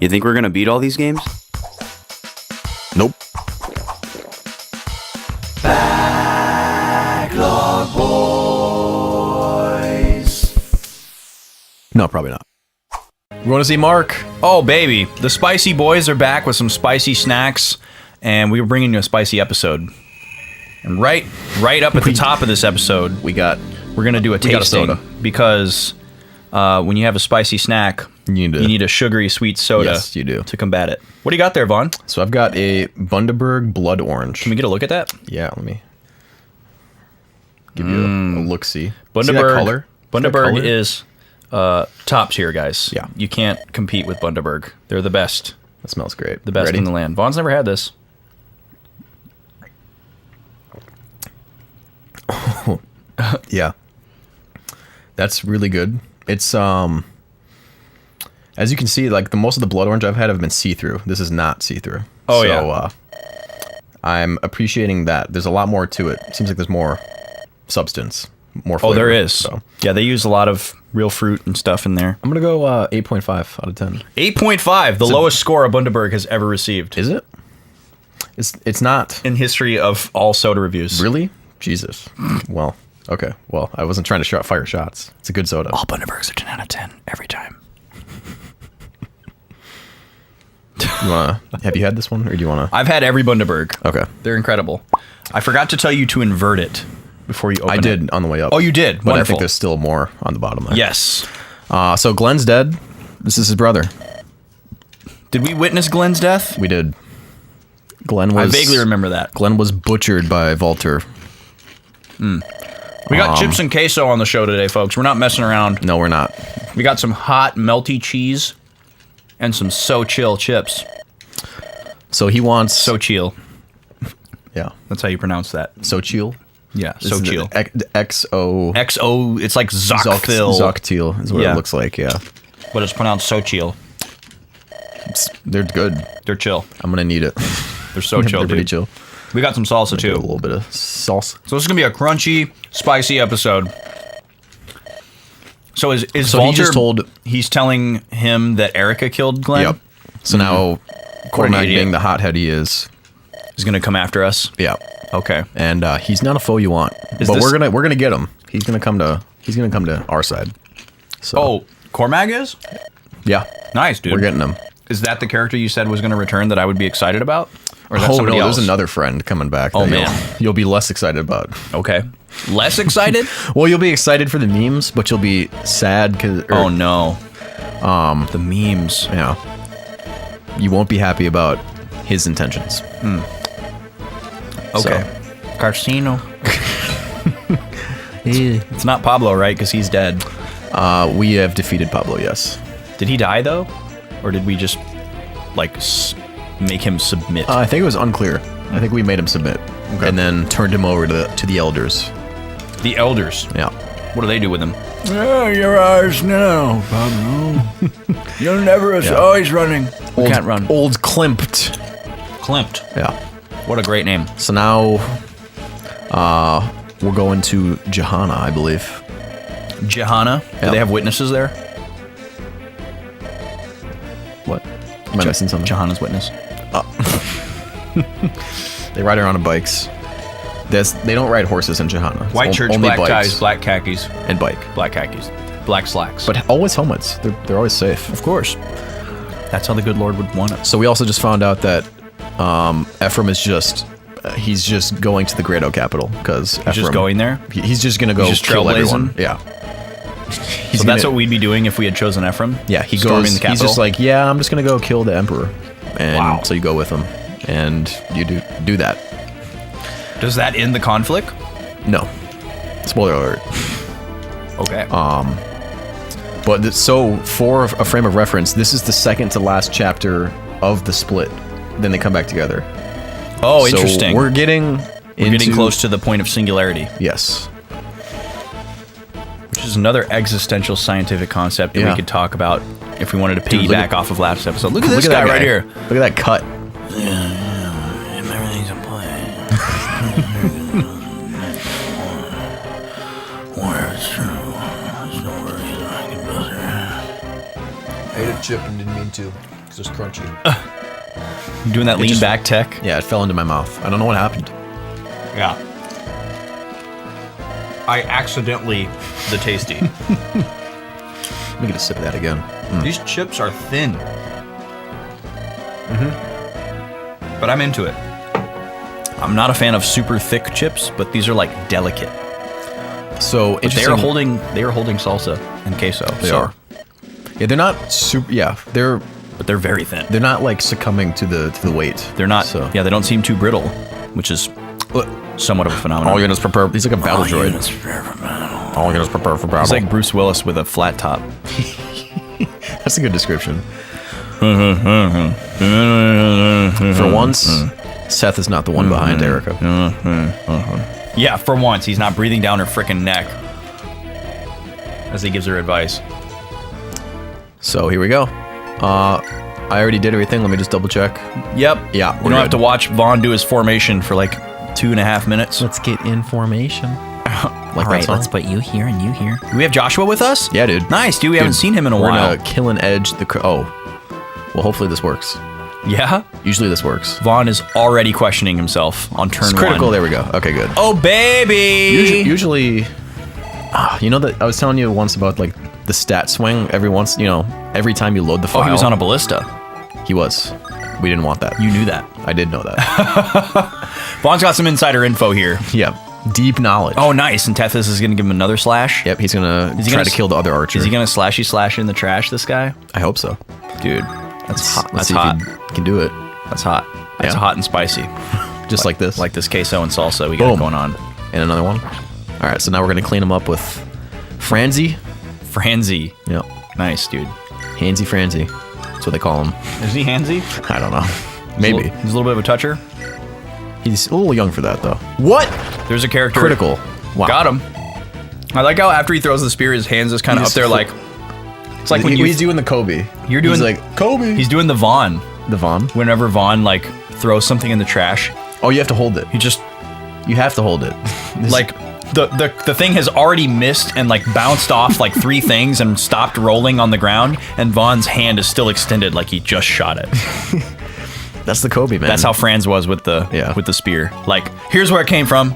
You think we're gonna beat all these games? Nope. Backlog boys. No, probably not. We want to see Mark. Oh, baby. The Spicy Boys are back with some spicy snacks, and we were bringing you a spicy episode. And right up at the top of this episode, we're going to do a tasting. soda. Because when you have a spicy snack, you need a sugary sweet soda. Yes, you do. To combat it. What do you got there, Vaughn? So I've got a Bundaberg Blood Orange. Can we get a look at that? Yeah, let me give you a look-see. Bundaberg, See that color? Bundaberg is tops here, guys. Yeah. You can't compete with Bundaberg. They're the best. That smells great. The best Ready? in the land. Vaughn's never had this. Yeah. That's really good. It's as you can see, like most of the blood orange I've had have been see-through. This is not see-through. Oh, so, yeah. I'm appreciating that. There's a lot more to it. Seems like there's more substance, more flavor. Oh, there is. So Yeah, they use a lot of real fruit and stuff in there. I'm gonna go 8.5 out of 10. 8.5, the lowest score a Bundaberg has ever received Is it? It's not. in history of all soda reviews. Really? Jesus. Well, okay. Well, I wasn't trying to fire shots. It's a good soda. All Bundabergs are 10 out of 10 every time. Have you had this one, or do you wanna? I've had every Bundaberg. Okay. They're incredible. I forgot to tell you to invert it before you open I it. did on the way up. Oh, you did? But I Wonderful. think there's still more on the bottom there. Yes. So Glen's dead. This is his brother. Did we witness Glen's death? We did. Glen I was. vaguely remember that. Glen was butchered by Volter. We got chips and queso on the show today, folks. We're not messing around. No, we're not. We got some hot, melty cheese and some So Chill chips. So he wants. So Chill. Yeah. That's how you pronounce that. So chill. Yeah, So Chill. XO. XO, it's like Zockville. Zockteal is what Yeah. it looks like. Yeah. But it's pronounced So Chill. They're good. They're chill. I'm gonna need it. They're so chill, They're pretty dude. chill. We got some salsa, Do a too. little bit of sauce. So this is going to be a crunchy, spicy episode. So is So he Walter, just told. he's telling him that Erica killed Glen? Yep. So now, What an Cormac, idiot. being the hothead he is. He's going to come after us? Yeah. Okay. And he's not a foe you want. Is But this- we're gonna get him. He's gonna come to our side. So Oh, Cormac is? yeah, Nice, dude. we're getting him. Is that the character you said was going to return that I would be excited about? Or is that Oh no, somebody else? there's another friend coming back. Oh, that man. you'll be less excited about. Okay. Less excited? Well, you'll be excited for the memes, but you'll be sad because. Oh, no. The memes. Yeah. You won't be happy about his intentions. Okay. Carcino. It's not Pablo, right? Because he's dead. We have defeated Pablo. Yes. Did he die, though? Or did we just, like, make him submit? I think it was unclear. I think we made him submit, and then turned him over to the elders. The elders. Yeah. What do they do with him? Oh, you're ours now, Pablo. You'll never always running. We can't run. Old Klimt. Klimt. Yeah. What a great name. So now, we're going to Johanna, I believe. Johanna. Do Yeah. they have witnesses there? What? Am I missing something? Johanna's witness. They ride around on bikes. They don't ride horses in Johanna. It's White church, only black bikes ties, black khakis. and bike. Black khakis. Black slacks. But always helmets. They're always safe. of course. That's how the good Lord would want us. So we also just found out that Ephraim is he's just going to the Grado capital because He's just going there? He's just gonna go He's just kill everyone. trailblazing? Yeah. So that's what we'd be doing if we had chosen Ephraim? Yeah, he Storming goes. the capital? He's just like, yeah, I'm just gonna go kill the emperor, and Wow. so you go with him, and you do that. Does that end the conflict? No, spoiler alert. Okay. But so for a frame of reference, this is the second to last chapter of the split. Then they come back together. oh, So interesting. We're getting close to the point of singularity, Yes. which is another existential scientific concept that Yeah. we could talk about if we wanted to Dude, look piggyback at- off of last episode. Look at this Look at guy that right here. Look at that cut. Everything's in play. Where it's true. There's no worries I can buzzer. I ate a chip and didn't mean to. It's just crunchy. You doing that lean back tech? Yeah, it fell into my mouth. I don't know what happened. Yeah. I accidentally the tasty. Let me get a sip of that again. These chips are thin. But I'm into it. I'm not a fan of super thick chips, but these are like delicate. So But they are holding salsa and queso. They are. Yeah, they're not super. Yeah, But they're very thin. they're not like succumbing to the weight. They're not. So Yeah, they don't seem too brittle, which is somewhat of a phenomenon. all units prepare. He's like a battle droid. All units prepare for battle. It's like Bruce Willis with a flat top. That's a good description. For once, Seth is not the one behind Erica. Yeah, for once, he's not breathing down her frickin' neck as he gives her advice. So here we go. I already did everything. Let me just double check. Yep. Yeah, We we're don't have to good. watch Vaughn do his formation for like 2.5 minutes. Let's get information. Like All right, let's put you here and you here. Do we have Joshua with us? Yeah, dude. Nice, dude. We haven't seen him in a We're while. gonna kill and edge the. Well, hopefully this works. Yeah? Usually this works. Vaughn is already questioning himself on turn It's critical. one. There we go. Okay, good. Oh, baby! Usually, you know that I was telling you once about like the stat swing. Every time you load the file. Oh, he was on a ballista. He was. We didn't want that. You knew that. I did know that. Vaughn's got some insider info here. Yep. Deep knowledge. Oh, nice. And Tethys is going to give him another slash? Yep. He's gonna Is he try gonna to kill the other archer. Is he going to slashy slash in the trash, this guy? I hope so. Dude, that's hot. Let's That's see hot. if he can do it. That's hot. That's Yeah. hot and spicy. Just like this. Like this queso and salsa we got Boom. going on. And another one. All right. So now we're gonna clean him up with Franzi. Franzi. Yep. Nice, dude. Handsy Franzi. That's what they call him. Is he handsy? I don't know. Maybe. He's a little bit of a toucher. He's a little young for that though. What? There's a character. Critical. Wow. Got him. I like how after he throws the spear, his hands is kind of He up just there like... It's like when he's doing the Kobe. You're doing- He's like Kobe. He's doing the Vaughn. the Vaughn. Whenever Vaughn, like, throws something in the trash, Oh, you have to hold it. he just... You have to hold it. Like, the thing has already missed and, like, bounced off, like, 3 things and stopped rolling on the ground, and Vaughn's hand is still extended like he just shot it. That's the Kobe, man. That's how Franz was with the spear. Like, here's where it came from.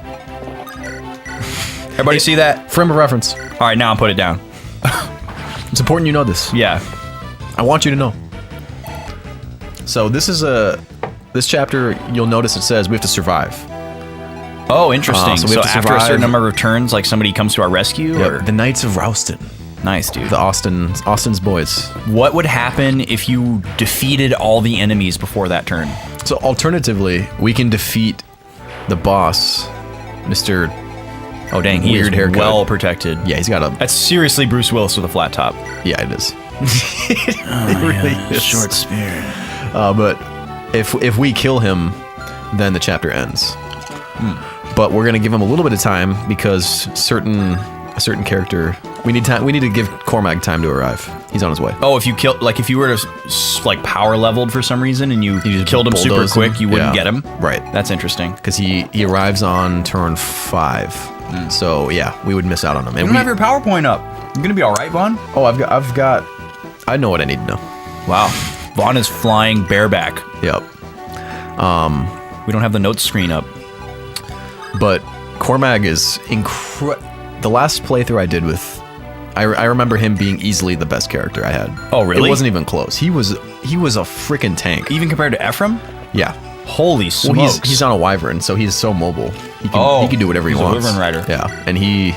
Everybody see that? frame of reference. All right, now I'll put it down. It's important you know this. Yeah. I want you to know. So this chapter, you'll notice it says we have to survive. Oh, interesting. So So, we have to after a certain survive. number of turns, like somebody comes to our rescue? Yep, Or? the Knights of Rouston. Nice, dude. The Austin's boys. What would happen if you defeated all the enemies before that turn? So alternatively, we can defeat the boss, Mr. Oh, dang. He Weird is haircut. well protected. Yeah, he's got a. That's seriously Bruce Willis with a flat top. Yeah, it is. It really is. Short spear. But if we kill him, then the chapter ends. But we're gonna give him a little bit of time because a certain character. We need time. We need to give Cormac time to arrive. He's on his way. Oh, if you kill, like, if you were to like power leveled for some reason and you just killed him super bulldoze quick, him? you wouldn't Yeah. get him. Right. That's interesting. Because he arrives on turn 5. So yeah, we would miss out on him. You And don't have your PowerPoint up. You're gonna be all right, Vaughn. I've got. I know what I need to know. Wow, Vaughn is flying bareback. Yep. We don't have the notes screen up. But Cormac is the last playthrough I did with. I remember him being easily the best character I had. Oh, really? It wasn't even close. He was a freaking tank. Even compared to Ephraim? Yeah. Holy Well, smokes! he's on a wyvern, so he's so mobile. He can do whatever he he's a wants. wyvern rider. Yeah, and he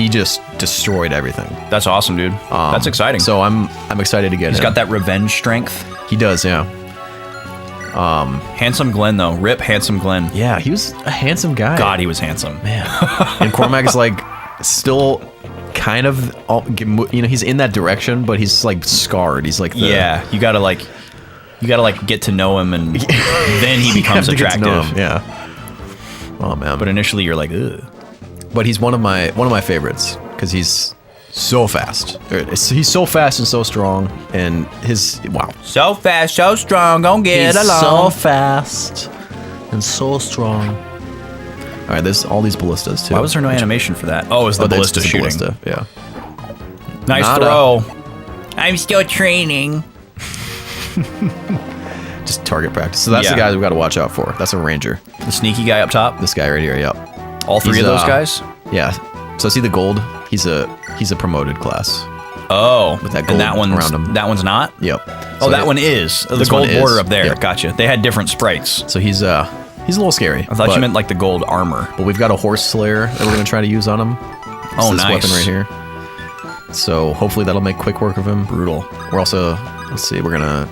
just destroyed everything. That's awesome, dude. That's exciting. So I'm excited to get he's him. got that revenge strength. He does, yeah. Handsome Glen, though. Rip handsome Glen. Yeah, he was a handsome guy. God, he was handsome. Man. And Cormac is like still kind of, he's in that direction, but he's like scarred. He's like, Yeah, you gotta get to know him, and then he becomes you have to get to know attractive. him, yeah. Oh man, But initially, you're like, ugh. but he's one of my favorites because he's so fast. He's so fast and so strong, and wow. So fast, so strong, gon' get along. fast and so strong. All right, there's all these ballistas too. Why was there no animation for that? Oh, it was the ballista it's a shooting. ballista, yeah. Nice Nada. throw. I'm still training. Just target practice. So that's the guy we've got to watch out for. That's a ranger. The sneaky guy up top. This guy right here. Yep. All three of those guys. Yeah. So see the gold. He's a promoted class. Oh, with that and gold that one's around him. That one's not. Yep. Oh, that one is the gold border up there. Yep. Gotcha. They had different sprites. So he's a little scary. I thought you meant like the gold armor. But we've got a horse slayer that we're gonna try to use on him. Oh, this nice. weapon right here. So hopefully that'll make quick work of him. Brutal. We're also, let's see, we're gonna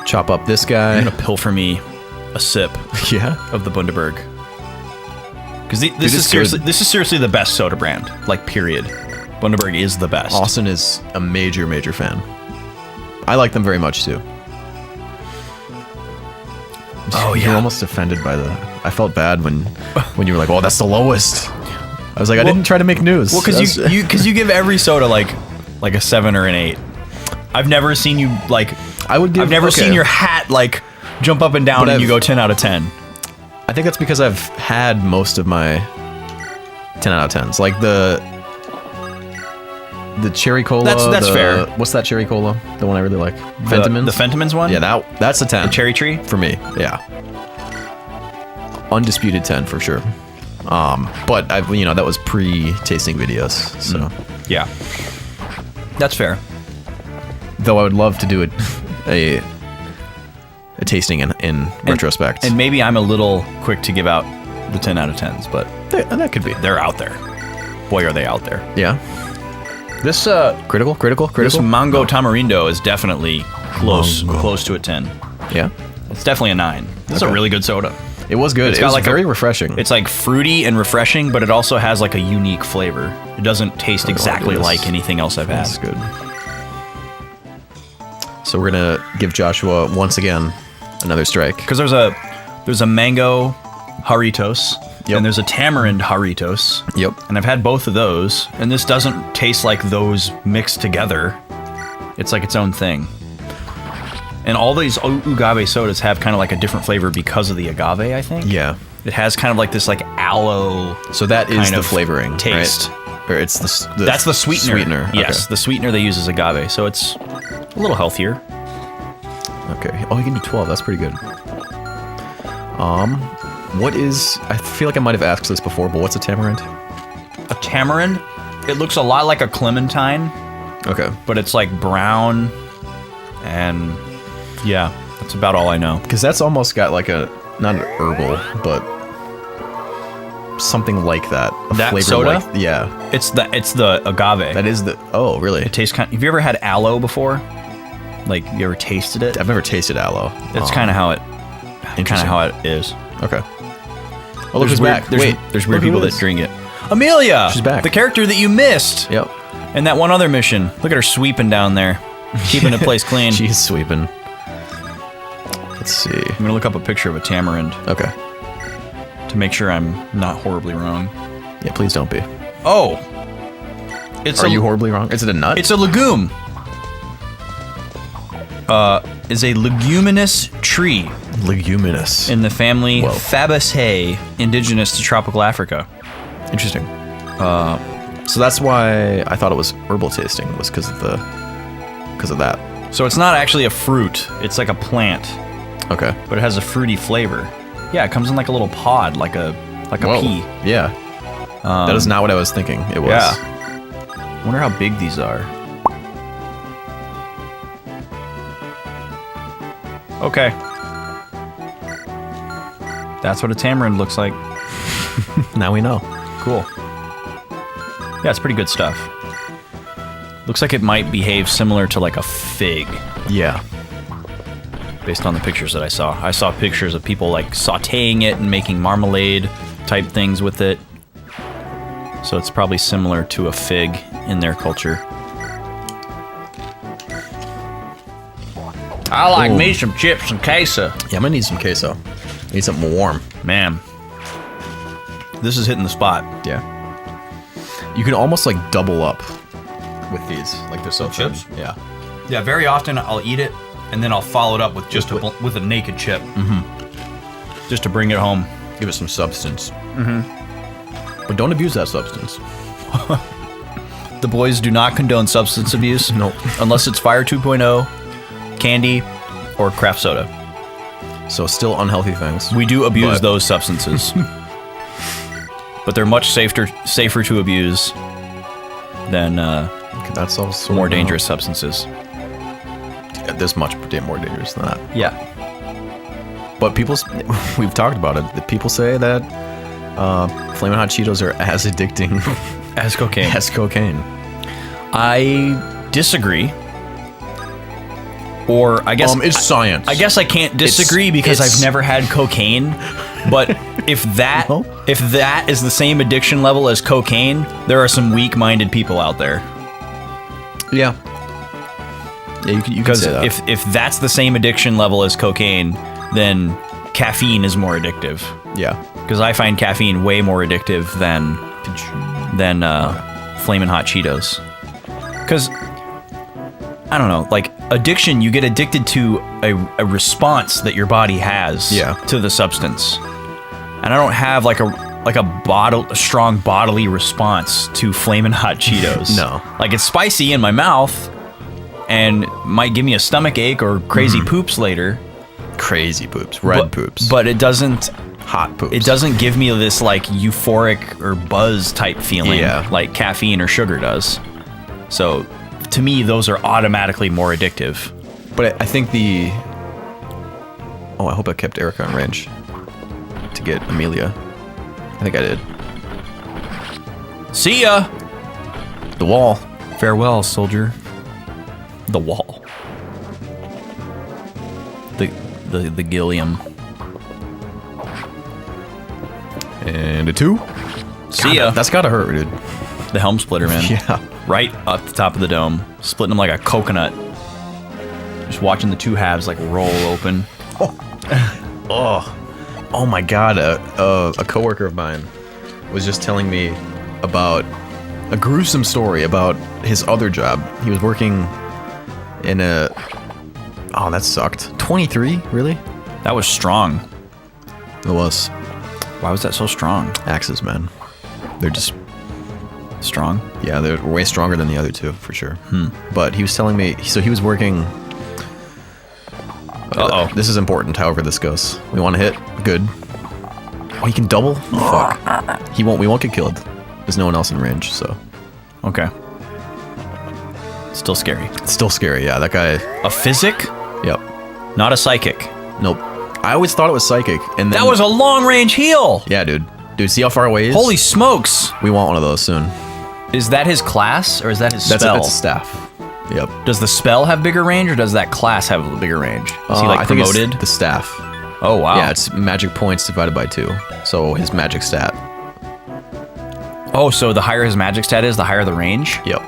chop up this guy. I'm gonna pilfer me a sip. Yeah. Of the Bundaberg. Because this is seriously the best soda brand. Like period. Bundaberg is the best. Austin is a major fan. I like them very much too. Oh yeah. You're almost offended by the. I felt bad when you were like, "Oh, that's the lowest." I was like, I didn't try to make news. Well, because you give every soda like a 7 or an 8. I've never seen you like. I've never seen your hat like jump up and down and you go 10 out of 10. I think that's because I've had most of my 10 out of 10s. Like the cherry cola. That's fair. What's that cherry cola? The one I really like. Fentimans? The Fentimans one? Yeah, that's a 10. The cherry tree? For me, yeah. Undisputed 10 for sure. But that was pre-tasting videos, so. Yeah. That's fair. Though I would love to do a tasting in retrospect. And maybe I'm a little quick to give out the 10 out of 10s, but that could be. They're out there. Boy, are they out there. Yeah. This critical. This mango tamarindo is definitely close to a 10. Yeah. It's definitely a 9. This is a really good soda. It was good. It was like very refreshing. It's like fruity and refreshing, but it also has like a unique flavor. It doesn't taste exactly like anything else I've had. That's good. So we're gonna give Joshua once again another strike. Because there's a mango Haritos. Yep. And there's a tamarind Haritos. Yep. And I've had both of those, and this doesn't taste like those mixed together. It's like its own thing. And all these agave sodas have kind of like a different flavor because of the agave, I think. Yeah. It has kind of like this like aloe. So that is the flavoring taste. Right? Or it's that's the sweetener. Yes, okay. The sweetener they use is agave, so it's a little healthier. Okay. Oh, you can do 12. That's pretty good. What is? I feel like I might have asked this before, but what's a tamarind? A tamarind? It looks a lot like a clementine. Okay. But it's like brown, and yeah, that's about all I know. Because that's almost got like not an herbal, but something like that. That flavor soda? Like, yeah. It's the agave. That is the. Oh, really? It tastes kind. Have you ever had aloe before? Like, you ever tasted it? I've never tasted aloe. It's kind of how it. Is. Okay. Oh, look who's back. There's weird people that drink it. Amelia! She's back. The character that you missed. Yep. And that one other mission. Look at her sweeping down there. Keeping the place clean. She's sweeping. Let's see. I'm going to look up a picture of a tamarind. Okay. To make sure I'm not horribly wrong. Yeah, please don't be. Oh. Are you horribly wrong? Is it a nut? It's a legume. Is a leguminous tree. Leguminous. In the family Fabaceae, indigenous to tropical Africa. Interesting. So that's why I thought it was herbal tasting, was because of that. So it's not actually a fruit. It's like a plant. Okay. But it has a fruity flavor. Yeah, it comes in like a little pod, like a pea. Yeah. That is not what I was thinking it was. Yeah. I wonder how big these are. Okay. That's what a tamarind looks like. Now we know. Cool. Yeah, it's pretty good stuff. Looks like it might behave similar to like a fig. Yeah. Based on the pictures that I saw. I saw pictures of people like sauteing it and making marmalade type things with it. So it's probably similar to a fig in their culture. I like me some chips and queso. Yeah, I'm gonna need some queso. I need something warm. Man. This is hitting the spot. Yeah. You can almost like double up with these. Like they're so thin. Chips? Yeah. Yeah, very often I'll eat it and then I'll follow it up with just with a naked chip. Mm-hmm. Just to bring it home. Give it some substance. Mm-hmm. But don't abuse that substance. The boys do not condone substance abuse. Nope. Unless it's Fire 2.0, candy, or craft soda. So still unhealthy things. We do abuse But- those substances. But they're much safer to abuse than That's also more dangerous substances. Yeah, there's much more dangerous than that. Yeah. But we've talked about it. People say that Flamin' Hot Cheetos are as addicting As cocaine. as cocaine. I disagree. Or I guess It's science. I guess I can't disagree because it's- I've never had cocaine. But if that No? if that is the same addiction level as cocaine, there are some weak-minded people out there. Yeah. Yeah, you can Because say that. if that's the same addiction level as cocaine, then caffeine is more addictive. Yeah. Because I find caffeine way more addictive than Flamin' Hot Cheetos. Because I don't know, like addiction, you get addicted to a response that your body has to the substance, and I don't have like a strong bodily response to Flamin' Hot Cheetos. No. Like it's spicy in my mouth, and might give me a stomach ache or crazy poops later. Crazy poops. Red poops. But it doesn't. hot poops. It doesn't give me this like euphoric or buzz type feeling like caffeine or sugar does. So to me, those are automatically more addictive. But I think the... Oh, I hope I kept Erica on range to get Amelia. I think I did. See ya! The wall. Farewell, soldier. The wall. The Gilliam. And a 2. See ya. That's gotta hurt, dude. The helm splitter, man. Yeah. Right up the top of the dome. Splitting them like a coconut. Just watching the two halves like roll open. Oh my god, a coworker of mine was just telling me about a gruesome story about his other job. He was working in a... Oh, that sucked. 23? Really? That was strong. It was. Why was that so strong? Axes, man. They're just... Strong? Yeah, they're way stronger than the other two, for sure. But he was telling me... So he was working... Uh-oh. This is important, however this goes. We want to hit. Good. Oh, he can double? Fuck. We won't get killed. There's no one else in range, so... Okay. Still scary. It's still scary, yeah. That guy... A physic? Yep. Not a psychic. Nope. I always thought it was psychic, and then... That was a long range heal! Yeah, dude. Dude, see how far away he is? Holy smokes! We want one of those soon. Is that his class, or is that his That's spell? a staff. Yep. Does the spell have bigger range, or does that class have a bigger range? Is he like I think it's promoted? the staff. Oh, wow. Yeah, it's magic points divided by 2. So his magic stat. Oh, so the higher his magic stat is, the higher the range? Yep.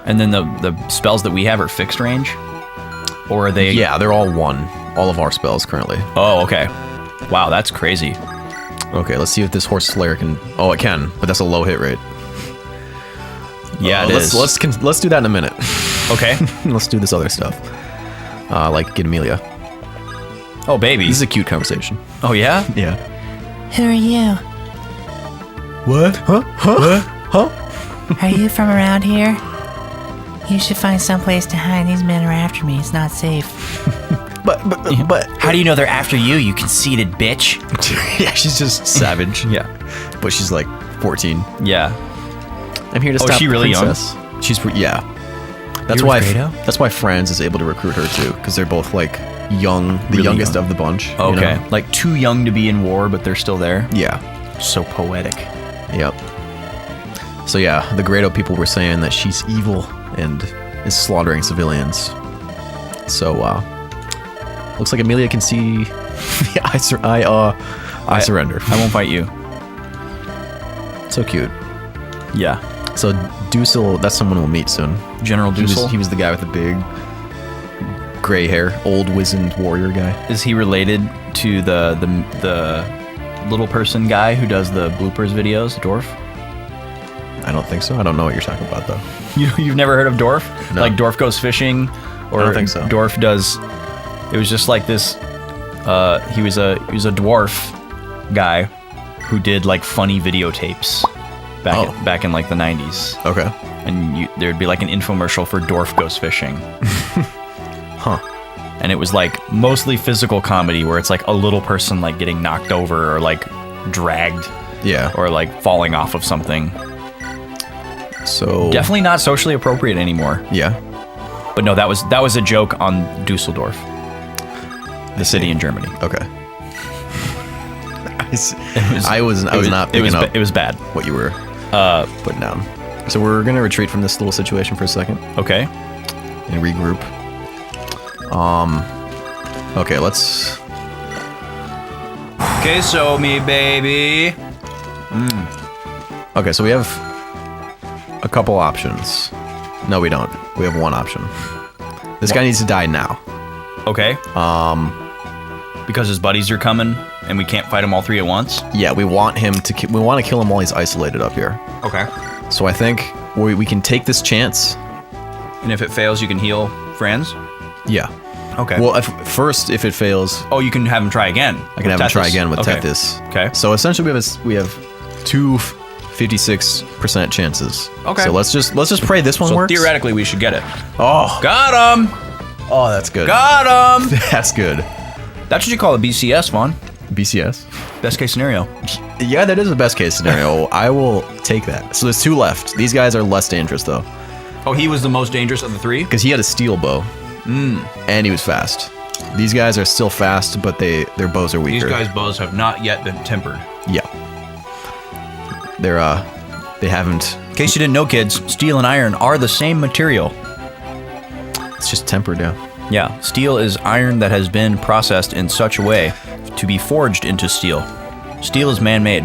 And then the spells that we have are fixed range? Or are they... Yeah, they're all 1. All of our spells currently. Oh, okay. Wow, that's crazy. Okay, let's see if this horse slayer can... Oh, it can, but that's a low hit rate. Yeah, it is. Let's do that in a minute. Okay. Let's do this other stuff. Like get Amelia. Oh, baby. This is a cute conversation. Oh, yeah? Yeah. Who are you? What? Huh? Are you from around here? You should find someplace to hide. These men are after me. It's not safe. But How do you know they're after you, you conceited bitch? yeah, she's just savage. Yeah. But she's like 14. Yeah. I'm here to Oh, stop is she really princess. She's yeah. That's You're why. with Grado? That's why Franz is able to recruit her too, because they're both like young, the Really youngest young. of the bunch. you Okay. know? Like too young to be in war, but they're still there. Yeah. So poetic. Yep. So yeah, the Grado people were saying that she's evil and is slaughtering civilians. So looks like Amelia can see. I surrender. I won't fight you. So cute. Yeah. So Dussel, that's someone we'll meet soon. General Dussel? He was the guy with the big gray hair, old wizened warrior guy. Is he related to the little person guy who does the bloopers videos, Dwarf? I don't think so. I don't know what you're talking about though. You've never heard of Dwarf? No. Like Dwarf Goes Fishing? Or I don't think so. Dwarf does... It was just like this... he was a dwarf guy who did like funny videotapes back in like the 90s. Okay. And there'd be like an infomercial for Dwarf Goes Fishing. Huh. and it was like mostly physical comedy where it's like a little person like getting knocked over or like dragged Yeah. or like falling off of something. So Definitely not socially appropriate anymore. Yeah. But no, that was a joke on Dusseldorf, the city in Germany. Okay. I was not picking up It was bad. what you were putting down. So we're gonna retreat from this little situation for a second Okay. and regroup. Okay, let's. Queso me, baby. Okay, so we have a couple options. No, we don't. We have one option. This guy needs to die now. Okay. Because his buddies are coming and we can't fight them all three at once. Yeah, we want him to. We want to kill him while he's isolated up here. Okay. So I think we can take this chance. And if it fails, you can heal friends. Yeah. Okay. Well, if it fails, Oh, you can have him try again. I can have him try again with okay. Tethys. Okay. So essentially, we have two 56% chances. Okay. So let's just pray this one So works. theoretically, we should get it. Oh, Got him. oh, that's good. Got him. That's good. That's what you call a BCS, Vaughn. BCS. Best case scenario. Yeah, that is the best case scenario. I will take that. So there's two left. These guys are less dangerous though, Oh, he was the most dangerous of the three? because he had a steel bow, and he was fast. These guys are still fast, but their bows are These weaker. guys' bows have not yet been tempered. Yeah. They haven't. In case you didn't know, kids, steel and iron are the same material. It's just tempered, yeah. Yeah, steel is iron that has been processed in such a way to be forged into steel. Steel is man-made.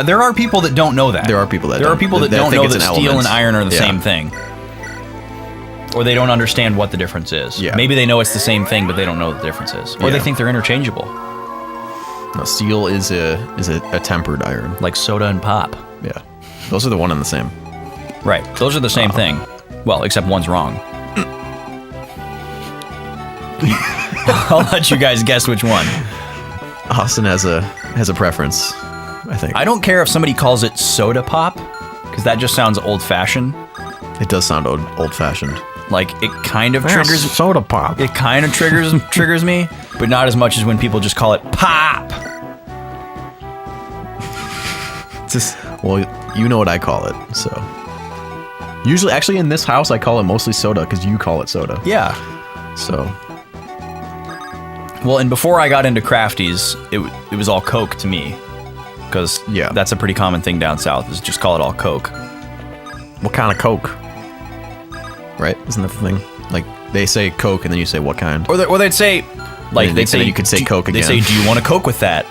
There are people that don't know that. There are people that There are don't- people that that don't think know it's that an steel element. and iron are the Yeah. same thing. Or they don't understand what the difference is. Yeah. Maybe they know it's the same thing, but they don't know what the difference is. Or they Yeah. think they're interchangeable, No, steel is a tempered iron. like soda and pop. Yeah. Those are the one and the same. Right. Those are the same thing. Well, except one's wrong. I'll let you guys guess which one. Austin has a preference, I think. I don't care if somebody calls it soda pop, because that just sounds old-fashioned. It does sound old-fashioned. Like, it kind of triggers... soda pop. It kind of triggers me, but not as much as when people just call it pop. Well, you know what I call it, so. Usually, actually, in this house, I call it mostly soda because you call it soda. Yeah. So, Well, and before I got into crafties, it was all Coke to me, because Yeah. that's a pretty common thing down south, is just call it all Coke. what kind of Coke? Right? Isn't that the thing? Like, they say Coke and then you say what kind? Or they'd say, like, And they'd say... then you could say Coke They'd again. say, do you want a Coke with that?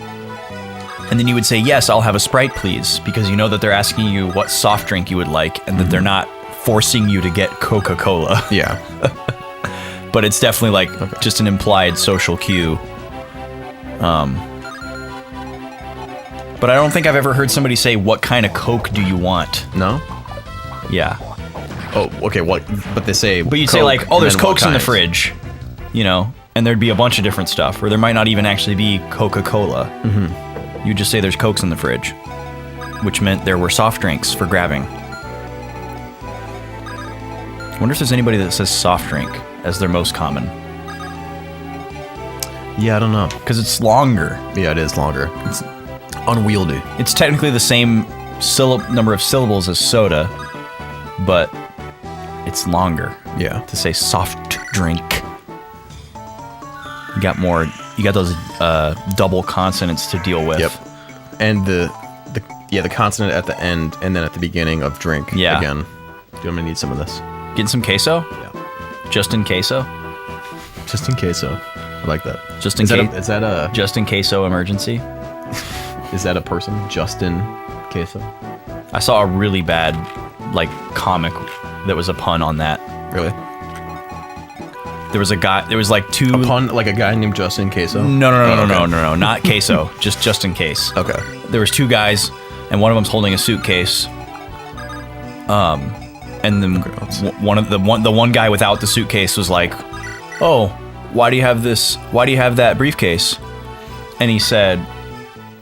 And then you would say, yes, I'll have a Sprite, please, because you know that they're asking you what soft drink you would like, and that they're not forcing you to get Coca-Cola. Yeah. But it's definitely like just an implied social cue. But I don't think I've ever heard somebody say, what kind of Coke do you want? No? Yeah. Oh, okay, what? But they say But you'd say Coke, like, oh, and there's then what Cokes in the kind? fridge, you know, and there'd be a bunch of different stuff, or there might not even actually be Coca-Cola. Mm-hmm. You'd just say there's Cokes in the fridge, which meant there were soft drinks for grabbing. I wonder if there's anybody that says soft drink as their most common, Yeah, I don't know. because it's longer. Yeah, it is longer. It's unwieldy. It's technically the same number of syllables as soda, but it's longer Yeah. to say soft drink. You got those double consonants to deal with. Yep. And the consonant at the end and then at the beginning of drink. Yeah. Again. I'm gonna need some of this. Getting some queso? Yeah. Just in queso? Just in case, so I like that. Just in Is that case. a, is that a Just in queso emergency? is that a person? Justin Queso? I saw a really bad comic that was a pun on that. Really? There was a guy. There was like two. A pun like a guy named Justin Queso? No, not queso. Just in case. Okay. There was two guys, and one of them's holding a suitcase. And then the one guy without the suitcase was like, "Oh, why do you have this? Why do you have that briefcase?" And he said,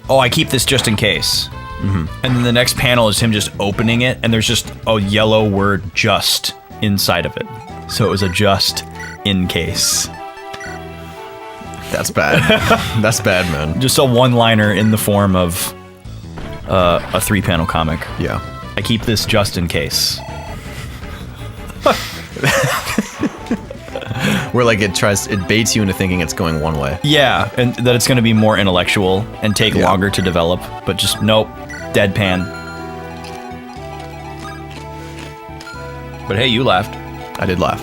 "Oh, I keep this just in case." Mm-hmm. And then the next panel is him just opening it, and there's just a yellow word "just" inside of it. So it was a just in case. That's bad. That's bad, man. Just a one-liner in the form of a 3-panel comic. Yeah. I keep this just in case. Where like it baits you into thinking it's going one way. Yeah, and that it's going to be more intellectual and take Yeah. longer to develop, but just nope, deadpan. But hey, you laughed. I did laugh.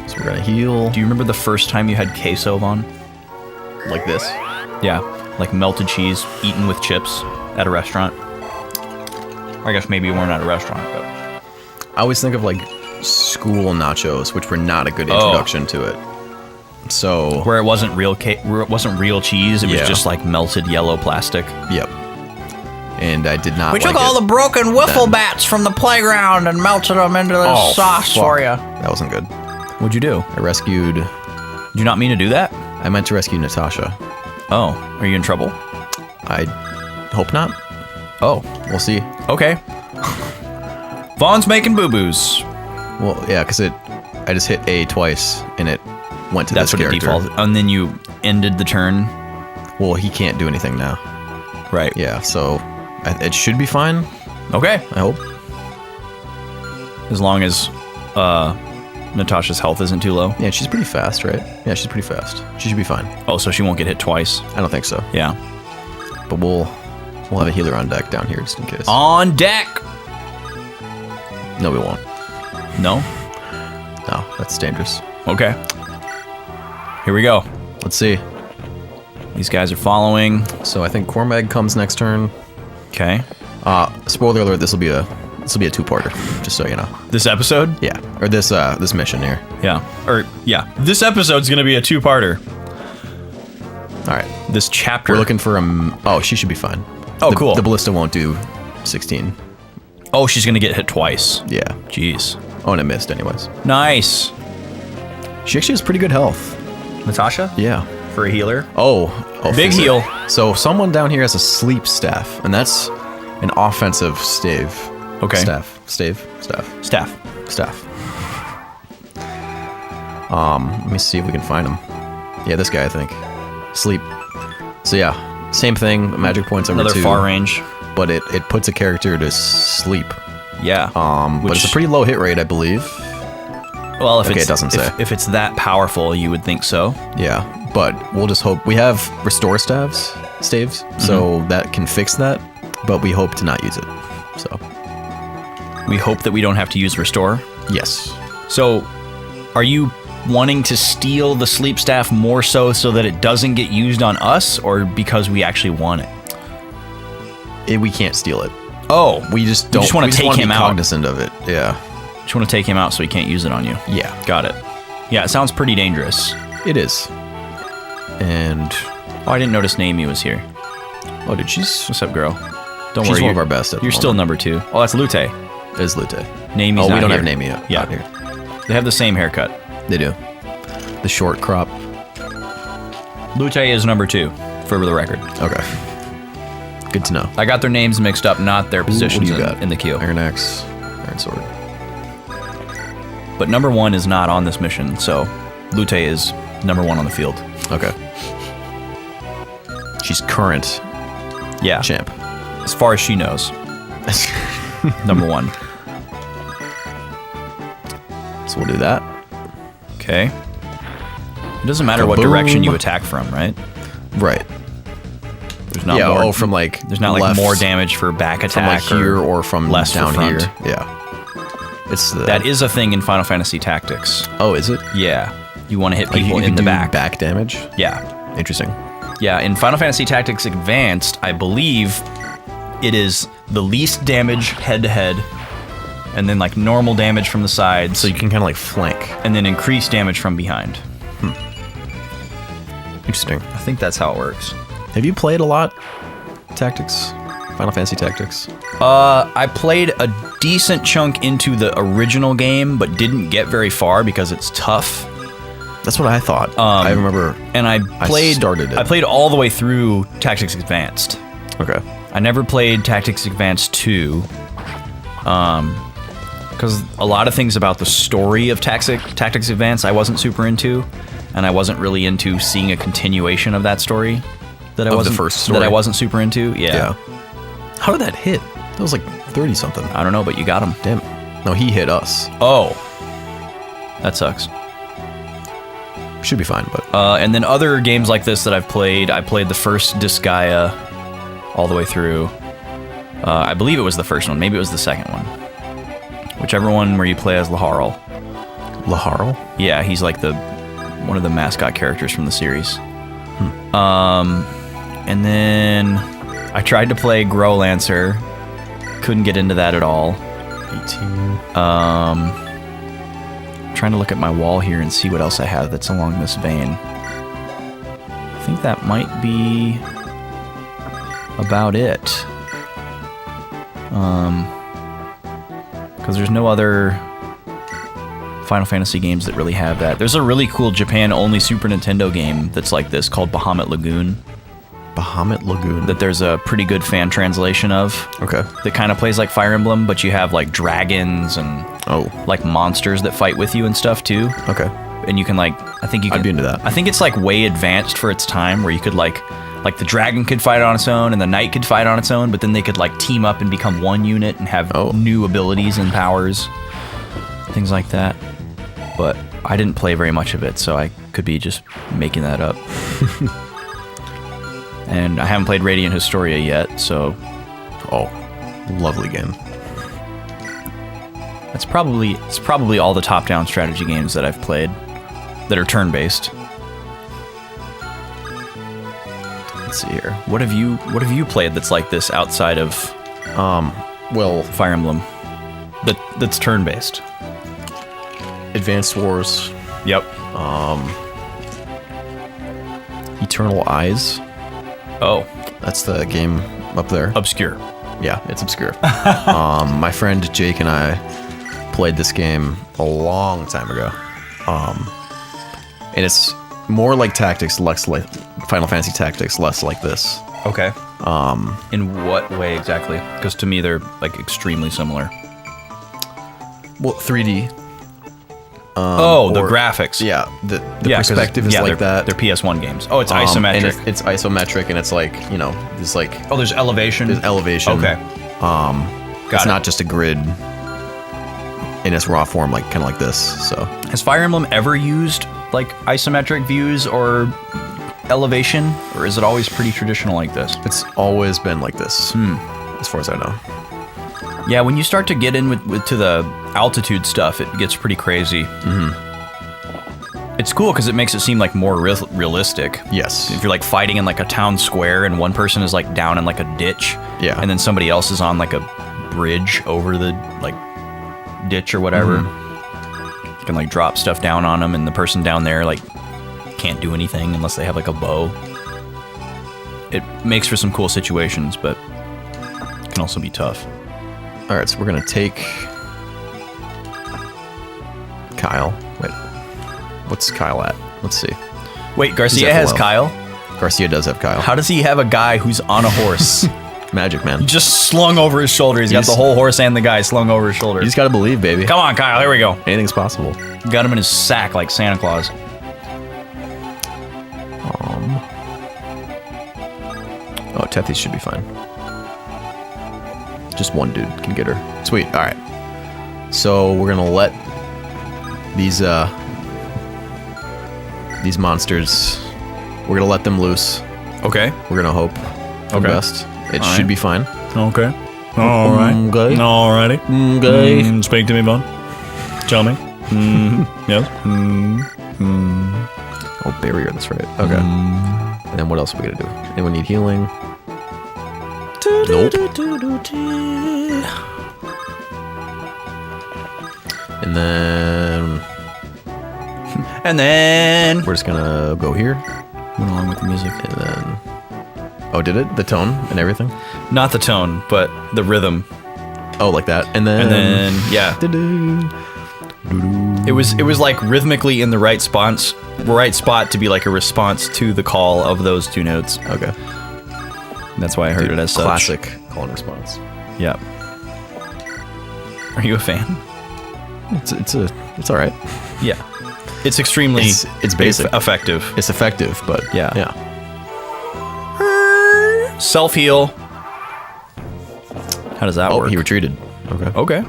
So we're gonna heal Do you remember the first time you had queso, Vaughn? like this. Yeah, like melted cheese eaten with chips at a restaurant. I guess maybe you weren't at a restaurant, but I always think of like school nachos, which were not a good introduction to it. So where it wasn't real where it wasn't real cheese, it was Yeah. just like melted yellow plastic. yep. And I did not. We like took all it the broken wiffle then. bats from the playground and melted them into this Oh, sauce fuck. for you. That wasn't good. What'd you do? I rescued. Did you not mean to do that? I meant to rescue Natasha. Oh, are you in trouble? I hope not. Oh, We'll see. okay. Vaughn's making boo-boos. Well, yeah, because I just hit A twice and it went to That's this what it character. defaulted. And then you ended the turn. Well, he can't do anything now. Right. Yeah, so it should be fine. Okay. I hope. As long as Natasha's health isn't too low. Yeah, she's pretty fast, right? Yeah, she's pretty fast. She should be fine. Oh, so she won't get hit twice. I don't think so. Yeah. But we'll have a healer on deck down here just in case. On deck. No, we won't. No? No, that's dangerous. Okay. Here we go. Let's see. These guys are following. So I think Cormag comes next turn. Okay. Spoiler alert: this will be a two-parter, just so you know. This episode? Yeah, or this mission here. Yeah. This episode's gonna be a two-parter. All right, This chapter. we're looking for Oh, she should be fine. Oh, cool. The ballista won't do 16. Oh, she's gonna get hit twice. Yeah. Jeez. Oh, and it missed anyways. Nice. She actually has pretty good health. Natasha? Yeah. For a healer. Oh, Big is it? heal. So someone down here has a sleep staff, and that's an offensive stave. Okay. Staff. Staff. Let me see if we can find him. Yeah, this guy, I think. Sleep. So yeah, same thing. Magic points number Another 2. far range. But it puts a character to sleep. Yeah. But it's a pretty low hit rate, I believe. Well, if Okay, it's, it doesn't say. If it's that powerful, you would think so. Yeah, but we'll just hope. We have restore staves, so that can fix that, but we hope to not use it. So, We hope that we don't have to use restore. yes. So, are you wanting to steal the sleep staff more so that it doesn't get used on us, or because we actually want it? We can't steal it. Oh, We just don't. just wanna we take wanna him be out. cognizant of it. Yeah. just want to take him out so he can't use it on you. Yeah. Got it. Yeah, it sounds pretty dangerous. It is. And Oh, I didn't notice Naomi was here. oh, dude, she's What's up, girl? Don't She's worry. one of you're- our best at the You're still moment. number 2. Oh, that's Lute. is Lute. Naomi's Oh, not we don't here. have Naomi yet. Yeah. Not here. They have the same haircut. They do. The short crop. Lute is number 2, for the record. Okay. Good to know. I got their names mixed up, not their What do positions you got? in the queue. Iron Axe, Iron Sword. But number 1 is not on this mission, so Lute is number 1 on the field. Okay. She's current Yeah, champ. as far as she knows. Number 1. So we'll do that. Okay. It doesn't matter what Kaboom. direction you attack from, right? Right. There's not yeah. more. From like There's not like left, more damage for back from like attack here or from less for down front. here. Yeah. It's the, That is a thing in Final Fantasy Tactics. Oh, is it? Yeah, you want to hit Like, people you in can the do back. back damage. Yeah, Interesting. yeah. In Final Fantasy Tactics Advanced, I believe it is the least damage head to head, and then like normal damage from the sides, So you can kind of like flank. and then increased damage from behind. Interesting. I think that's how it works. Have you played a lot? Tactics. Final Fantasy Tactics. I played a decent chunk into the original game, but didn't get very far because it's tough. That's what I thought. I remember. And I started it. I played all the way through Tactics Advanced. Okay. I I never played Tactics Advanced 2. But I did. I played all the way through Tactics Advanced. 2. I never played Tactics Advanced 1. I never played Tactics Advanced 2. I never played Tactics Advanced 2. Because a lot of things about the story of Tactics Advance I wasn't super into, and I wasn't really into seeing a continuation of that story. That I Of the wasn't first story? that I wasn't super into. Yeah. How did that hit? That was like 30 something. I don't know, but you got him. Damn. No, he hit us. Oh, that sucks. Should be fine, but And then other games like this that I played the first Disgaea all the way through. I believe it was the first one. Maybe it was the second one. Whichever one where you play as Laharl. Laharl? Yeah, he's like one of the mascot characters from the series. And then I tried to play Growlancer. Couldn't get into that at all. 18. Trying to look at my wall here and see what else I have that's along this vein. I think that might be about it. Because there's no other Final Fantasy games that really have that. There's a really cool Japan-only Super Nintendo game that's like this called Bahamut Lagoon. Bahamut Lagoon. That there's a pretty good fan translation of. Okay. That kind of plays like Fire Emblem, but you have like dragons and like monsters that fight with you and stuff too. Okay. And you can like, I think you can. I'd be into that. I think it's like way advanced for its time, where you could like the dragon could fight on its own and the knight could fight on its own, but then they could like team up and become one unit and have new abilities and powers, things like that. But I didn't play very much of it, so I could be just making that up. And I haven't played Radiant Historia yet, so... lovely game. It's probably all the top-down strategy games that I've played that are turn-based. Let's see here. What have you played that's like this outside of Well, Fire Emblem? That's turn-based. Advanced Wars, Yep. Eternal Eyes. Oh, That's the game up there. obscure. Yeah, it's obscure. My friend Jake and I played this game a long time ago. And it's more like Tactics, less like Final Fantasy Tactics, less like this. Okay. In what way exactly? Because to me they're like extremely similar. Well, 3D. The graphics. Yeah, the 'cause- perspective is like that. They're PS1 games. Oh, it's And isometric. it's isometric, and it's like, there's like Oh, there's elevation. there's elevation. Okay. It's it. not just a grid in its raw form, like kind of like this. So Has Fire Emblem ever used like isometric views or elevation, or is it always pretty traditional like this? it's always been like this, as far as I know. Yeah, when you start to get in to the altitude stuff, it gets pretty crazy. Mm-hmm. It's cool because it makes it seem like more realistic. Yes. If you're like fighting in like a town square and one person is like down in like a ditch, Yeah. and then somebody else is on like a bridge over the like ditch or whatever. You can like drop stuff down on them, and the person down there like can't do anything unless they have like a bow. It makes for some cool situations, but it can also be tough. All right, so we're gonna take Kyle. Wait, what's Kyle at? Let's see. Wait, Garcia He's at has low. Kyle? Garcia does have Kyle. How does he have a guy who's on a horse? Magic, man. Just slung over his shoulder. He's got the whole horse and the guy slung over his shoulder. You just gotta believe, baby. Come on, Kyle. Here we go. Anything's possible. Got him in his sack like Santa Claus. Oh, Tethys should be fine. Just one dude can get her. Sweet. All right. So we're gonna let these monsters. We're gonna let them loose. Okay. We're gonna hope for the Okay. best. It All should right. be fine. Okay. All right. Okay. Alrighty. Okay. Speak to me, bud. Tell me. Yes. Oh, barrier. That's right. Okay. And then what else are we gonna do? Anyone need healing? Nope. And then And then we're just gonna go here. went along with the music. And then oh, did it? The tone and everything? Not the tone, but the rhythm. Oh, like that. And then Yeah. Doo-doo. It was like rhythmically in the right spot to be like a response to the call of those two notes. Okay. That's why I heard it as such. Classic call and response. Yeah. Are you a fan? It's all right. Yeah. It's extremely It's basic. effective. It's effective, but Yeah. Self-heal. How does that Oh, work? he retreated. Okay. Okay.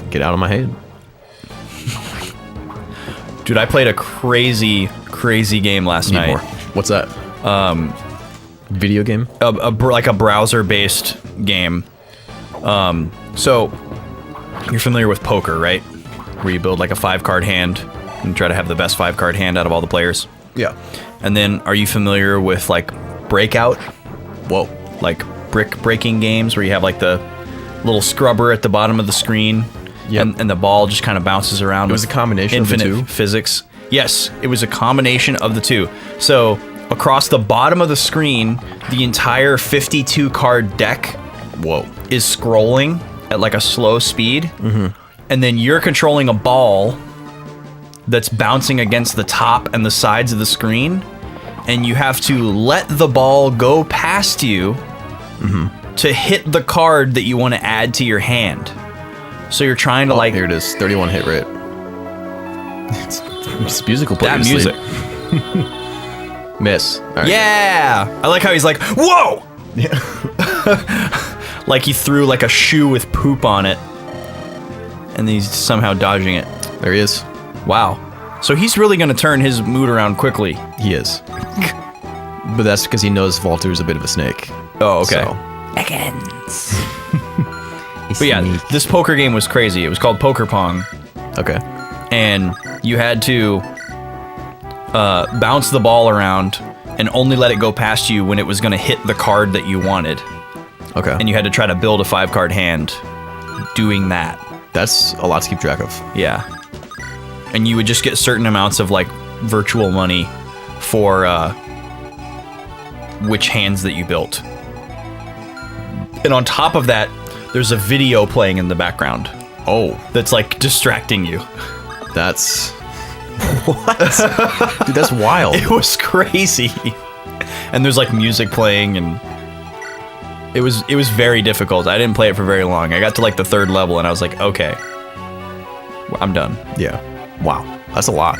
Get out of my head. Dude, I played a crazy game last Need night. more. What's that? Video game? Like a browser-based game. So you're familiar with poker, right? Where you build like a 5-card hand and try to have the best 5-card hand out of all the players. Yeah. And then, are you familiar with like Breakout? Whoa. Like brick breaking games where you have like the little scrubber at the bottom of the screen, Yep. and the ball just kind of bounces around. It was a combination of the infinite two? physics. Yes, it was a combination of the two. So across the bottom of the screen, the entire 52 card deck is scrolling at like a slow speed, and then you're controlling a ball that's bouncing against the top and the sides of the screen, and you have to let the ball go past you to hit the card that you want to add to your hand. So you're trying to Here it is. 31 hit rate. It's musical. that music. Miss. All right. Yeah, I like how he's like, whoa! Like he threw like a shoe with poop on it, and he's somehow dodging it. There he is. Wow. So he's really going to turn his mood around quickly. He is. But that's because he knows Walter's a bit of a snake. Oh, okay. So, Against. But yeah, this poker game was crazy. It was called Poker Pong, okay. and you had to bounce the ball around and only let it go past you when it was going to hit the card that you wanted. Okay. And you had to try to build a 5-card hand doing that. That's a lot to keep track of. Yeah. And you would just get certain amounts of like virtual money for which hands that you built. And on top of that, there's a video playing in the background. Oh. That's like distracting you. That's... What? Dude, that's wild. It was crazy. And there's like music playing, and it was very difficult. I didn't play it for very long. I got to like the 3rd level and I was like, okay, I'm done. Yeah. Wow. That's a lot.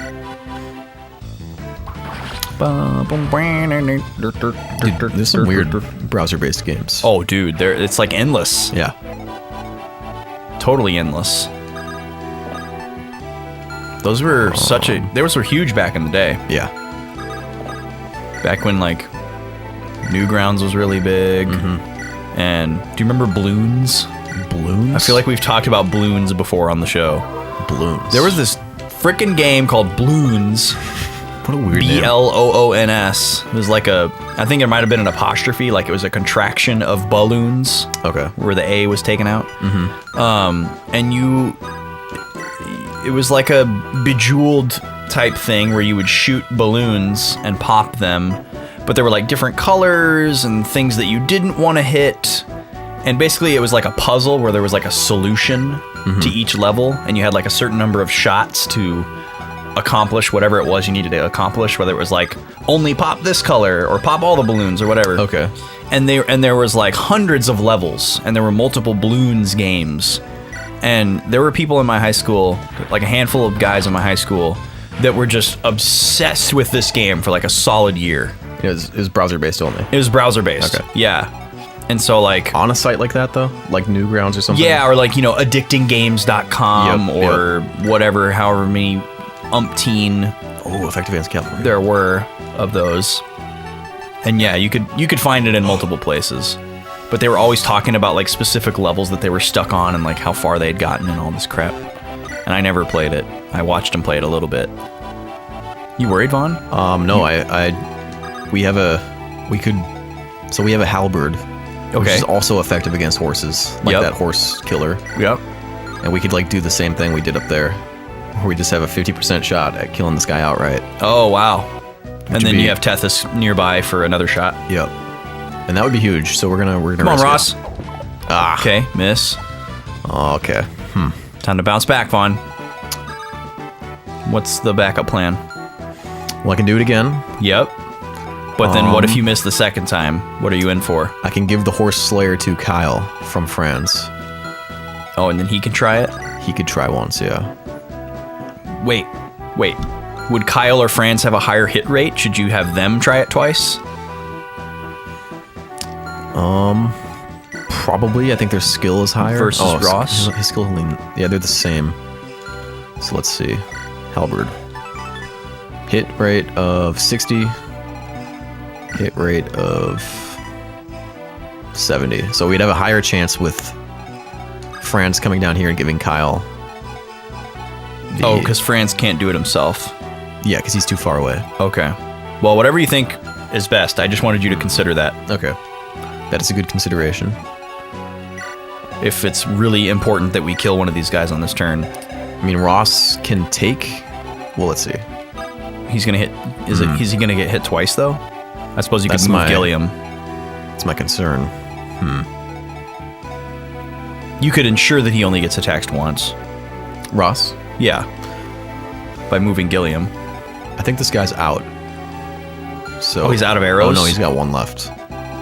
Dude, there's some weird browser-based games. Oh, dude, it's like endless. Yeah. Totally endless. Those were those were huge back in the day. Yeah. Back when like Newgrounds was really big. And do you remember Bloons? Balloons? I feel like we've talked about Bloons before on the show. Balloons. There was this frickin' game called Bloons. What a weird name. Bloons. It was like I think it might have been an apostrophe, like it was a contraction of balloons. Okay. Where the A was taken out. And it was like a Bejeweled type thing where you would shoot balloons and pop them, but there were like different colors and things that you didn't want to hit. And basically it was like a puzzle where there was like a solution to each level, and you had like a certain number of shots to accomplish whatever it was you needed to accomplish, whether it was like only pop this color or pop all the balloons or whatever. Okay. And there was like hundreds of levels, and there were multiple Bloons games. And there were people in my high school, like a handful of guys in my high school, that were just obsessed with this game for like a solid year. It was browser-based only. It was browser-based. Okay. Yeah. And so like... On a site like that, though? Like Newgrounds or something? Yeah, or like, addictinggames.com or whatever, however many umpteen... Oh, Effective Against California. there were of those. And yeah, you could find it in multiple places. But they were always talking about like specific levels that they were stuck on and like how far they had gotten and all this crap. And I never played it. I watched them play it a little bit. You worried, Vaughn? No, we have a halberd, which Okay. is also effective against horses, like Yep. that horse killer. Yep. And we could like do the same thing we did up there, where we just have a 50% shot at killing this guy outright. Oh, wow. And then be- you have Tethys nearby for another shot. Yep. And that would be huge. So we're gonna Come on, risk Ross. it. Ah. Okay, miss. Oh, okay. Time to bounce back, Vaughn. What's the backup plan? Well, I can do it again. Yep. But then what if you miss the second time? What are you in for? I can give the horse slayer to Kyle from France. Oh, and then he can try it? He could try once, yeah. Wait. Would Kyle or Franz have a higher hit rate? Should you have them try it twice? Probably. I think their skill is higher. Versus Ross? His skill only... Yeah, they're the same. So let's see. Halberd. Hit rate of 60. Hit rate of 70. So we'd have a higher chance with Franz coming down here and giving Kyle... because Franz can't do it himself. Yeah, because he's too far away. Okay. Well, whatever you think is best. I just wanted you to consider that. Okay. That is a good consideration. If it's really important that we kill one of these guys on this turn. I mean, Ross can take... Well, let's see. He's gonna hit... Is he gonna get hit twice, though? I suppose you could That's move my- Gilliam. That's my concern. You could ensure that he only gets attacked once. Ross? Yeah. By moving Gilliam. I think this guy's out. So... Oh, he's out of arrows? Oh, no, he's got one left.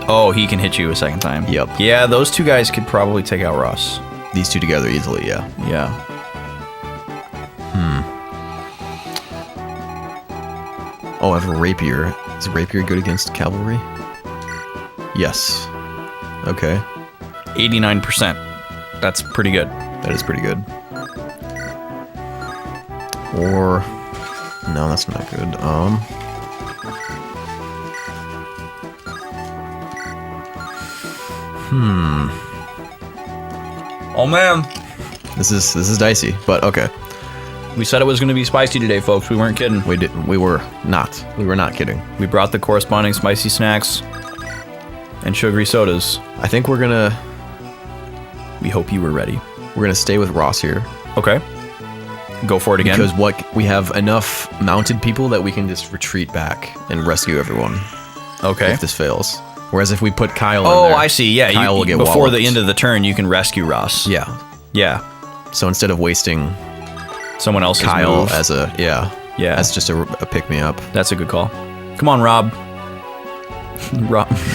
Oh, he can hit you a second time. Yep. Yeah, those two guys could probably take out Ross. These two together easily, yeah. Yeah. Oh, I have a rapier. Is a rapier good against cavalry? Yes. Okay. 89%. That's pretty good. That is pretty good. Or... No, that's not good. Oh, man. This is dicey, but okay. We said it was going to be spicy today, folks. We weren't kidding. We were not kidding. We brought the corresponding spicy snacks and sugary sodas. I think we're gonna We hope you were ready. stay with Ross here. Okay. Go for it again. Because we have enough mounted people that we can just retreat back and rescue everyone okay. if this fails. Whereas if we put Kyle in Oh, there, I see. Yeah, Kyle will get before walloped. the end of the turn, you can rescue Ross. Yeah. Yeah. So instead of wasting Someone else's Kyle move. as Yeah. as just a pick me up. That's a good call. Come on, Rob.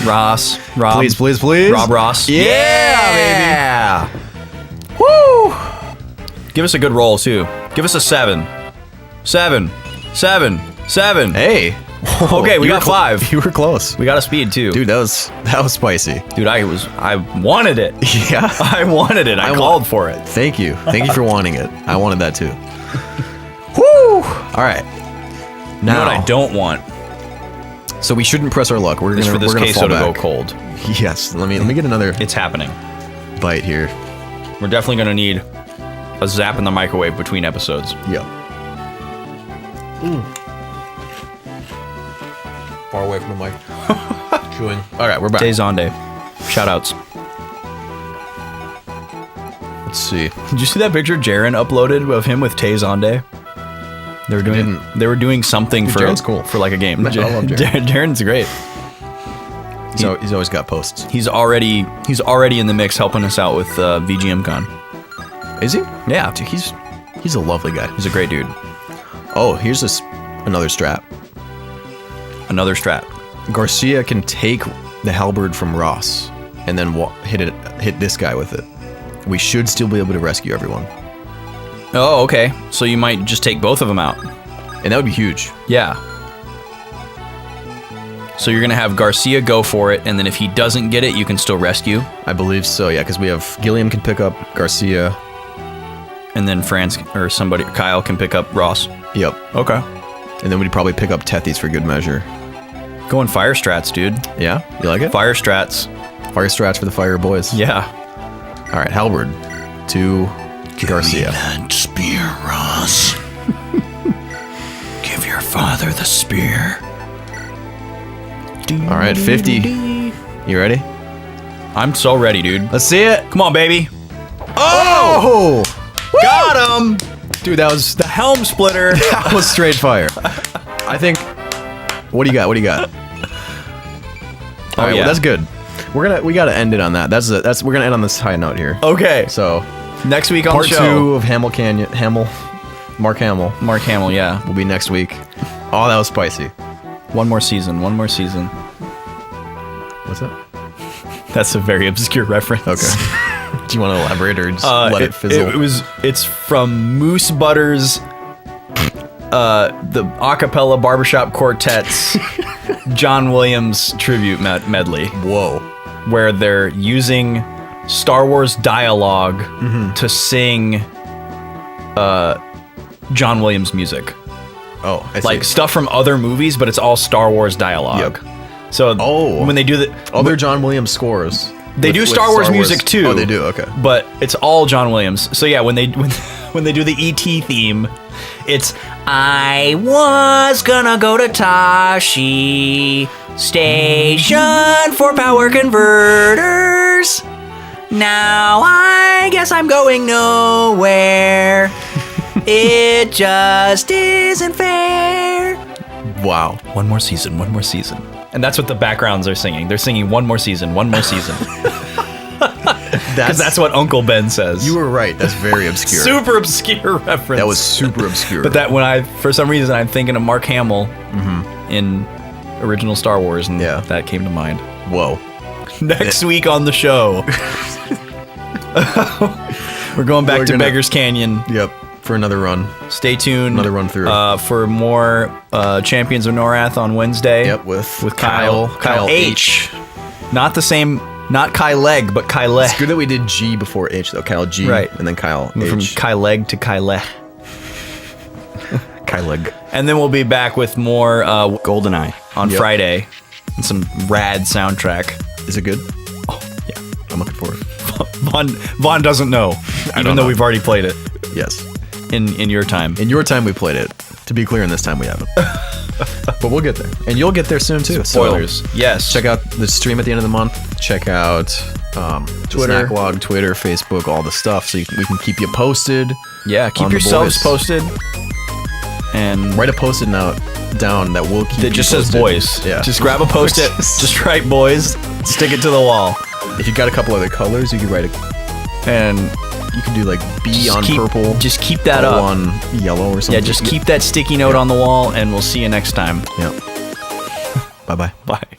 Ross. Rob. Please. Rob Ross. Yeah, baby. Woo! Give us a good roll, too. Give us a 7. 7. Hey. Okay, we got 5. You were close. We got a speed, too. Dude, that was spicy. Dude, I wanted it. Yeah. I wanted it. I called for it. Thank you for wanting it. I wanted that too. Woo! All right. You know what I don't want? So we shouldn't press our luck. We're Is gonna for this we're gonna queso fall to back. go cold. Yes. Let me get another It's happening. bite here. We're definitely going to need a zap in the microwave between episodes. Yep. Far away from the mic. Chewing. All right, we're back. Dezonde. Shout outs. Let's see. Did you see that picture Jaren uploaded of him with Tezonde? They were doing something for Jaren's cool. for like a game. I love Jaren. Jaren's great. He's always got posts. He's already in the mix helping us out with VGM Con. Is he? Yeah, Dude, he's a lovely guy. he's a great dude. Oh, here's another strat. Another strat. Garcia can take the halberd from Ross and then hit this guy with it. We should still be able to rescue everyone. Oh, okay. So you might just take both of them out. And that would be huge. Yeah. So you're going to have Garcia go for it, and then if he doesn't get it, you can still rescue. I believe so, yeah, because we have Gilliam can pick up Garcia. And then Kyle can pick up Ross. Yep. Okay. And then we'd probably pick up Tethys for good measure. Going fire strats, dude. Yeah? You like it? Fire strats. Fire strats for the fire boys. Yeah. All right, halberd to Garcia. That spear, Ross. Give your father the spear. All right, 50. You ready? I'm so ready, dude. Let's see it. Come on, baby. Oh! Got him! Dude, that was The helm splitter. that was straight fire. I think. What do you got? All right, yeah. well, that's good. We gotta end it on that. We're gonna end on this high note here. Okay. So Next week on part the show. 2 of Mark Hamill Mark Hamill, yeah. will be next week. Oh, that was spicy. One more season. What's that? That's a very obscure reference. Okay. Do you want to elaborate or just let it fizzle? It's from Moose Butter's the acapella barbershop quartet's John Williams tribute medley. Whoa. Where they're using Star Wars dialogue to sing John Williams music. Oh, I see. Like stuff from other movies, but it's all Star Wars dialogue. Yep. So when they do the other John Williams scores, they do Star Wars music too. Oh, they do. Okay, but it's all John Williams. So yeah, when they do the ET theme, it's I was gonna go to Tashi Station for power converters. Now I guess I'm going nowhere. It just isn't fair. Wow. One more season, one more season. And that's what the backgrounds are singing. They're singing one more season, one more season. Because that's what Uncle Ben says. You were right. That's very obscure. Super obscure reference. That was super obscure. But that for some reason, I'm thinking of Mark Hamill in original Star Wars, and that came to mind. Whoa. Next week on the show, we're going back to Beggar's Canyon. Yep. For another run. Stay tuned. Another run through. For more Champions of Norath on Wednesday. Yep, with Kyle H. Not the same, not Kyle Leg, but Kyle Leg. It's good that we did G before H, though. Kyle G. Right. And then Kyle H. From Kyle Leg to Kyle Leg. Kyle Leg. And then we'll be back with more GoldenEye on Friday. And some rad soundtrack. Is it good? Oh, yeah. I'm looking forward. Vaughn doesn't know, even though we've already played it. Yes. In your time. In your time, we played it. To be clear, in this time, we haven't. But we'll get there. And you'll get there soon, too. Spoilers. So yes. Check out the stream at the end of the month. Check out Twitter. Backlog, Twitter, Facebook, all the stuff. So we can keep you posted. Yeah, keep yourselves posted. And write a post-it note down that will keep that just you says posted. boys. Yeah. Just grab a post-it. Just write boys. Stick it to the wall. If you got a couple other colors, you could write and you could do like B on purple. Just keep that up. On yellow or something. Yeah, just keep that sticky note on the wall, and we'll see you next time. Yeah. Bye-bye. Bye.